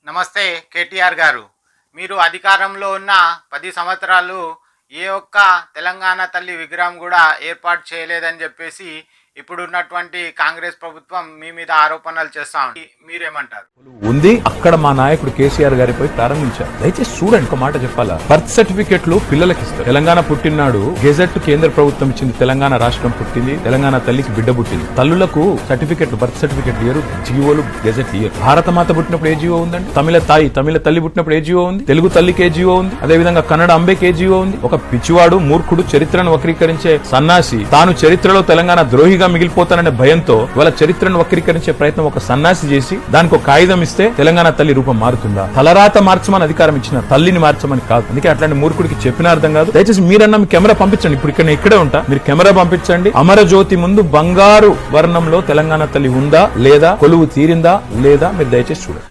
నమస్తే కేటీఆర్ గారు. మీరు అధికారంలో ఉన్న 10 సంవత్సరాలు ఏ ఒక్క తెలంగాణ తల్లి విగ్రహం కూడా ఏర్పాటు చేయలేదని చెప్పేసి ఇప్పుడున్నటువంటి కాంగ్రెస్ ప్రభుత్వం మీ మీద ఆరోపణలు చేస్తా ఉంది. మీరేమంటారు? ఉంది అక్కడ మా నాయకుడు కేసీఆర్ గారిపై ప్రారంభించారు. దయచేసి చూడండి, ఒక మాట చెప్పాలా, బర్త్ సర్టిఫికెట్లు పిల్లలకి ఇస్తారు. తెలంగాణ పుట్టినాడు గెజెట్ కేంద్ర ప్రభుత్వం ఇచ్చింది, తెలంగాణ రాష్ట్రం పుట్టింది, తెలంగాణ తల్లికి బిడ్డ పుట్టింది. తల్లులకు సర్టిఫికెట్లు, బర్త్ సర్టిఫికెట్లు ఇయ్యరు, జీవోలు గెజెట్ ఇయ్యరు. భారత మాత పుట్టినప్పుడు ఏ జీవో ఉందండి? తమిళ తల్లి పుట్టినప్పుడు ఏ జీవో ఉంది? తెలుగు తల్లికి ఏ జీవో ఉంది? అదే విధంగా కన్నడ అంబేకి ఏ జీవో ఉంది? ఒక పిచ్చివాడు, మూర్ఖుడు, చరిత్రను వక్రీకరించే సన్నాసి తాను చరిత్రలో తెలంగాణ ద్రోహిగా మిగిలిపోతాననే భయంతో వాళ్ళ చరిత్రను వక్రీకరించే ప్రయత్నం ఒక సన్నాసి చేసి దానికి ఒక కాగితం ఇస్తే తెలంగాణ తల్లి రూపం మారుతుందా? తలరాత మార్చమని అధికారం ఇచ్చిన తల్లిని మార్చమని కాదు. అందుకే అట్లాంటి మూర్ఖుడికి చెప్పిన అర్థం కాదు. దయచేసి మీరన్నా మీ కెమెరా పంపించండి. ఇప్పుడు ఇక్కడే ఉంటా, మీరు కెమెరా పంపించండి. అమరజ్యోతి ముందు బంగారు వర్ణంలో తెలంగాణ తల్లి ఉందా లేదా, కొలువు తీరిందా లేదా, మీరు దయచేసి చూడండి.